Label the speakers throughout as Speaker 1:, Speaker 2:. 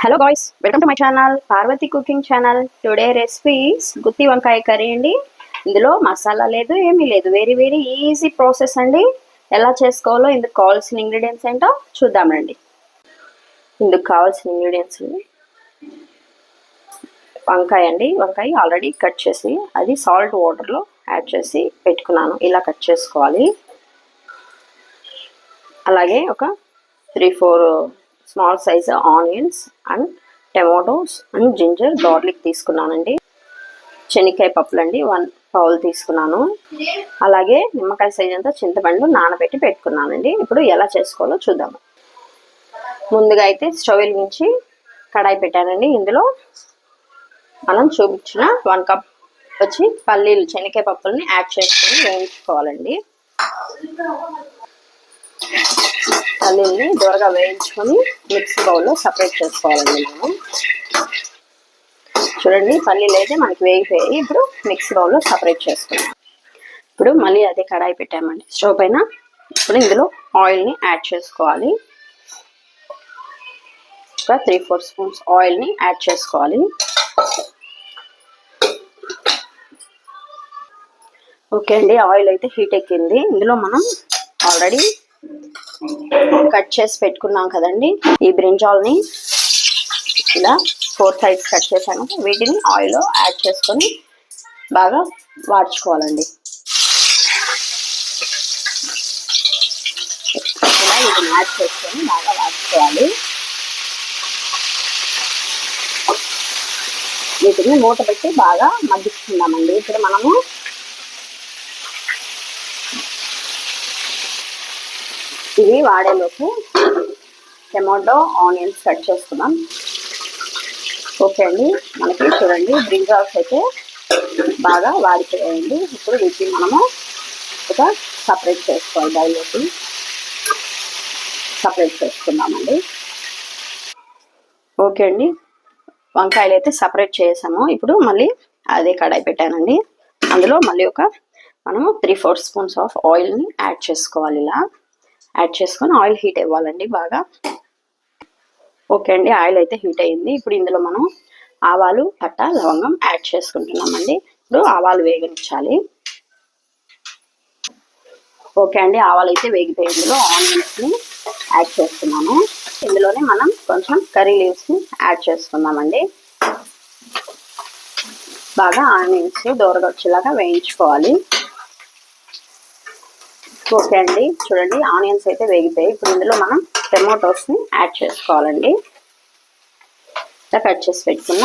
Speaker 1: Hello guys, welcome to my channel Parvati cooking channel. Today recipes గుత్తి వంకాయ curry అండి. ఇందులో మసాలా లేదు, ఏమీ లేదు, వెరీ వెరీ ఈజీ ప్రాసెస్ అండి. ఎలా చేసుకోవాలో ఇందుకు కావాల్సిన ఇంగ్రీడియంట్స్ ఏంటో చూద్దామండి. ఇందుకు కావాల్సిన ఇంగ్రీడియంట్స్ వంకాయ అండి. వంకాయ ఆల్రెడీ కట్ చేసి అది సాల్ట్ వాటర్లో యాడ్ చేసి పెట్టుకున్నాను. ఇలా కట్ చేసుకోవాలి. అలాగే ఒక 3-4 small size onions and tomatoes and ginger garlic తీసుకున్నానండి. శనక్కాయ పప్పులు అండి 1 బౌల్ తీసుకున్నాను. అలాగే నిమ్మకాయ సైజ్ అంతా చింతపండు నానబెట్టి పెట్టుకున్నానండి. ఇప్పుడు ఎలా చేసుకోవాలో చూద్దాము. ముందుగా అయితే స్టవ్ వెలిగించి కడాయి పెట్టానండి. ఇందులో మనం చూపించిన 1 కప్ వచ్చి పల్లీలు శనక్కాయ పప్పుల్ని యాడ్ చేసుకొని వేయించుకోవాలండి. పల్లీల్ని దూరగా వేయించుకొని మిక్సీ బౌల్లో సపరేట్ చేసుకోవాలండి. మనం చూడండి, పల్లీలు అయితే మనకి వేగిపోయాయి. ఇప్పుడు మిక్సీ బౌల్లో సపరేట్ చేసుకున్నాం. ఇప్పుడు మళ్ళీ అదే కడాయి పెట్టామండి స్టవ్ పైన. ఇప్పుడు ఇందులో ఆయిల్ని యాడ్ చేసుకోవాలి. ఒక 3-4 స్పూన్స్ ఆయిల్ని యాడ్ చేసుకోవాలి. ఓకే అండి, ఆయిల్ అయితే హీట్ ఎక్కింది. ఇందులో మనం ఆల్రెడీ కట్ చేసి పెట్టుకున్నాం కదండి, ఈ బ్రింజాల్ని ఇలా 4 సైడ్స్ కట్ చేశాను. వీటిని ఆయిల్లో యాడ్ చేసుకొని బాగా వాడ్చుకోవాలండి. ఇలా వీటిని యాడ్ చేసుకొని బాగా వాడ్చుకోవాలి. వీటిని మూత పెట్టి బాగా మగ్గించుకుందామండి. ఇప్పుడు మనము ఇవి వాడేలోపు టమాటో ఆనియన్స్ కట్ చేసుకుందాం. ఓకే అండి, మనకి చూడండి బ్రింజాల్స్ అయితే బాగా వాడిపోయాయండి. ఇప్పుడు వీటిని మనము ఒక సపరేట్ చేసుకోవాలి. బౌల్లోకి సపరేట్ చేసుకుందామండి. ఓకే అండి, వంకాయలు అయితే సపరేట్ చేసాము. ఇప్పుడు మళ్ళీ అదే కడాయి పెట్టానండి. అందులో మళ్ళీ మనము 3-4 స్పూన్స్ ఆఫ్ ఆయిల్ని యాడ్ చేసుకోవాలి. ఇలా యాడ్ చేసుకొని ఆయిల్ హీట్ అవ్వాలండి బాగా. ఓకే అండి, ఆయిల్ అయితే హీట్ అయ్యింది. ఇప్పుడు ఇందులో మనం ఆవాలు, పట్ట, లవంగం యాడ్ చేసుకుంటున్నామండి. ఇప్పుడు ఆవాలు వేగనిచ్చాలి. ఓకే అండి, ఆవాలు అయితే వేగిపోయి ఇందులో ఆనియన్స్ని యాడ్ చేస్తున్నాము. ఇందులోనే మనం కొంచెం కర్రీ లీవ్స్ని యాడ్ చేసుకుందామండి. బాగా ఆనియన్స్ దూరగా వచ్చేలాగా వేయించుకోవాలి. ఓకే అండి, చూడండి ఆనియన్స్ అయితే వేగిపోయి ఇప్పుడు ఇందులో మనం టమాటోస్ని యాడ్ చేసుకోవాలండి. ఇలా కట్ చేసి పెట్టుకున్న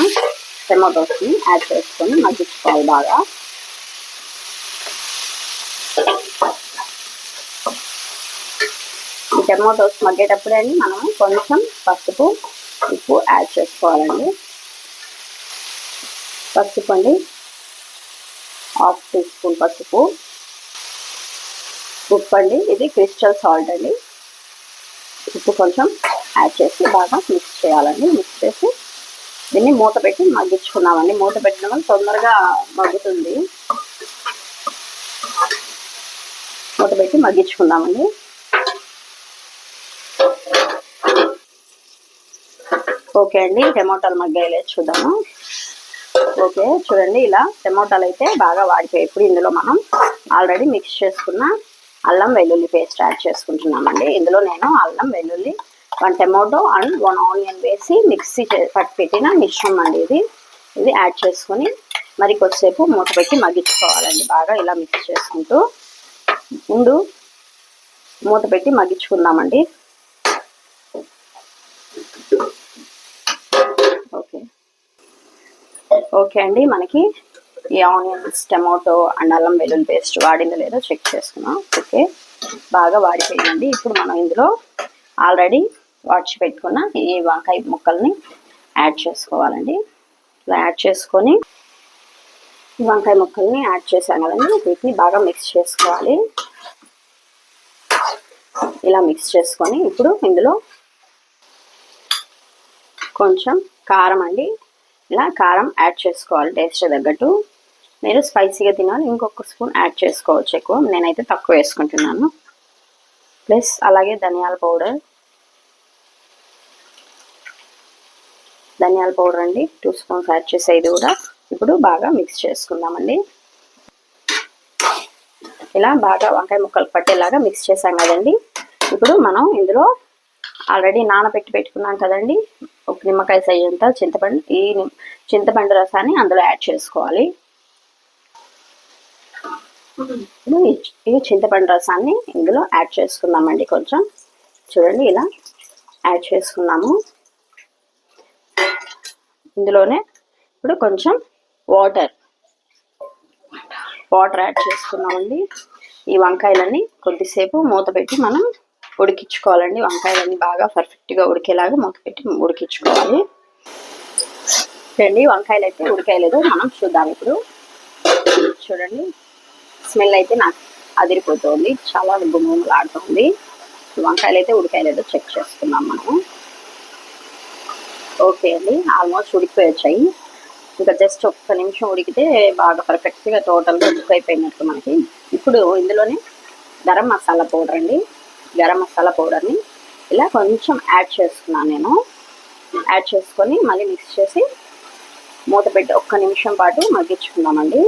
Speaker 1: టమాటోస్ని యాడ్ చేసుకొని మగ్గించుకోవాలి బాగా. ఈ టమాటోస్ మగ్గేటప్పుడే అండి మనము కొంచెం పసుపు, ఉప్పు యాడ్ చేసుకోవాలండి. పసుపు అండి 1/2 టీ స్పూన్ పసుపు. ఉప్పు అండి, ఇది క్రిస్టల్ సాల్ట్ అండి. ఉప్పు కొంచెం యాడ్ చేసి బాగా మిక్స్ చేయాలండి. మిక్స్ చేసి దీన్ని మూత పెట్టి మగ్గించుకున్నామండి. మూత పెట్టడం వల్ల తొందరగా మగ్గుతుంది. మూత పెట్టి మగ్గించుకుందామండి. ఓకే అండి, టమాటాలు మగ్గాయలే చూద్దాము. ఓకే చూడండి, ఇలా టమాటాలు అయితే బాగా వాడిపోయాయి. ఇప్పుడు ఇందులో మనం ఆల్రెడీ మిక్స్ చేసుకున్న అల్లం వెల్లుల్లి పేస్ట్ యాడ్ చేసుకుంటున్నామండి. ఇందులో నేను అల్లం వెల్లుల్లి 1 టమాటో అండ్ 1 ఆనియన్ వేసి మిక్సీ పట్టి పెట్టిన మిశ్రమం అండి ఇది యాడ్ చేసుకొని మరి కొద్దిసేపు మూత పెట్టి మగ్గించుకోవాలండి. బాగా ఇలా మిక్స్ చేసుకుంటూ మూత పెట్టి మగ్గించుకుందామండి. ఓకే అండి, మనకి ఈ ఆనియన్స్, టమాటో అండ్ అల్లం వెల్లుల్లి పేస్ట్ వాడిందో లేదో చెక్ చేసుకున్నాం. ఓకే, బాగా వాడిపోయిందండి. ఇప్పుడు మనం ఇందులో ఆల్రెడీ వాడ్చి పెట్టుకున్న ఈ వంకాయ ముక్కల్ని యాడ్ చేసుకోవాలండి. ఇలా యాడ్ చేసుకొని వంకాయ ముక్కల్ని యాడ్ చేసాం కదండి, వీటిని బాగా మిక్స్ చేసుకోవాలి. ఇలా మిక్స్ చేసుకొని ఇప్పుడు ఇందులో కొంచెం కారం అండి, ఇలా కారం యాడ్ చేసుకోవాలి టేస్ట్ తగ్గట్టు. మీరు స్పైసీగా తినాలి, ఇంకొక స్పూన్ యాడ్ చేసుకోవచ్చు ఎక్కువ. నేనైతే తక్కువ వేసుకుంటున్నాను. ప్లస్ అలాగే ధనియాల పౌడర్, ధనియాల పౌడర్ అండి 2 స్పూన్స్ యాడ్ చేసే ఇది కూడా ఇప్పుడు బాగా మిక్స్ చేసుకుందామండి. ఇలా బాగా వంకాయ ముక్కలు పట్టేలాగా మిక్స్ చేసాం కదండి. ఇప్పుడు మనం ఇందులో ఆల్రెడీ నానబెట్టి పెట్టుకున్నాం కదండి ఒక నిమ్మకాయ సైజ్ అంతా చింతపండు, ఈ చింతపండు రసాన్ని అందులో యాడ్ చేసుకోవాలి. ఈ చింతపండు రసాన్ని ఇందులో యాడ్ చేసుకుందామండి. కొంచెం చూడండి ఇలా యాడ్ చేసుకున్నాము. ఇందులోనే ఇప్పుడు కొంచెం వాటర్ యాడ్ చేసుకున్నామండి. ఈ వంకాయలన్నీ కొద్దిసేపు మూత పెట్టి మనం ఉడికించుకోవాలండి. వంకాయలన్నీ బాగా పర్ఫెక్ట్గా ఉడికేలాగా మూత పెట్టి ఉడికించుకోవాలి. చూడండి వంకాయలు అయితే ఉడికాయలేదు, మనం చూద్దాం ఇప్పుడు. చూడండి స్మెల్ అయితే నాకు అదిరిపోతుంది, చాలా గుమ్మలాడుతుంది. వంకాయలు అయితే ఉడికాయలేదో చెక్ చేసుకున్నాం మనము. ఓకే అండి, ఆల్మోస్ట్ ఉడికిపోయి వచ్చాయి. ఇంకా జస్ట్ ఒక్క నిమిషం ఉడికితే బాగా పర్ఫెక్ట్గా టోటల్గా కుక్ అయిపోయినట్టు మనకి. ఇప్పుడు ఇందులోనే గరం మసాలా పౌడర్ అండి, గరం మసాలా పౌడర్ని ఇలా కొంచెం యాడ్ చేసుకున్నాను నేను. యాడ్ చేసుకొని మళ్ళీ మిక్స్ చేసి మూత పెట్టి ఒక్క నిమిషం పాటు మగ్గించుకుందామండి.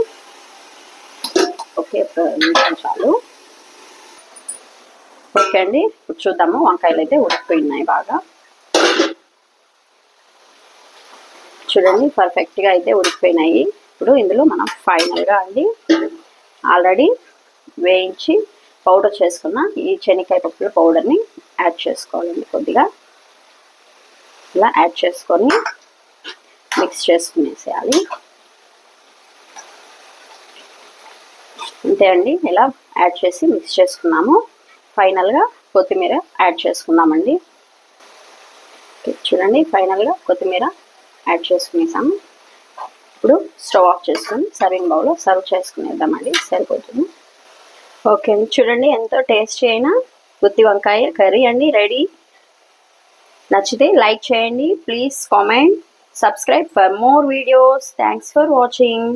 Speaker 1: ఓకే, ఒక్క నిమిషం చాలు. ఓకే అండి, ఇప్పుడు చూద్దాము. వంకాయలు అయితే ఉడికిపోయినాయి బాగా. చూడండి పర్ఫెక్ట్గా అయితే ఉడికిపోయినాయి. ఇప్పుడు ఇందులో మనం ఫైనల్గా అండి ఆల్రెడీ వేయించి పౌడర్ చేసుకున్న ఈ శనగకాయ పప్పుల పౌడర్ని యాడ్ చేసుకోవాలండి. కొద్దిగా ఇలా యాడ్ చేసుకొని మిక్స్ చేసుకునేసేయాలి. అంతే అండి, ఇలా యాడ్ చేసి మిక్స్ చేసుకున్నాము. ఫైనల్గా కొత్తిమీర యాడ్ చేసుకుందామండి. చూడండి ఫైనల్గా కొత్తిమీర యాడ్ చేసుకునేసాము. ఇప్పుడు స్టవ్ ఆఫ్ చేసుకొని సర్వింగ్ బౌల్లో సర్వ్ చేసుకునేద్దామండి, సరిపోతుంది. ఓకే అండి, చూడండి ఎంతో టేస్టీ అయిన గుత్తి వంకాయ కర్రీ అండి రెడీ. నచ్చితే లైక్ చేయండి, please comment, subscribe for more videos. Thanks for watching.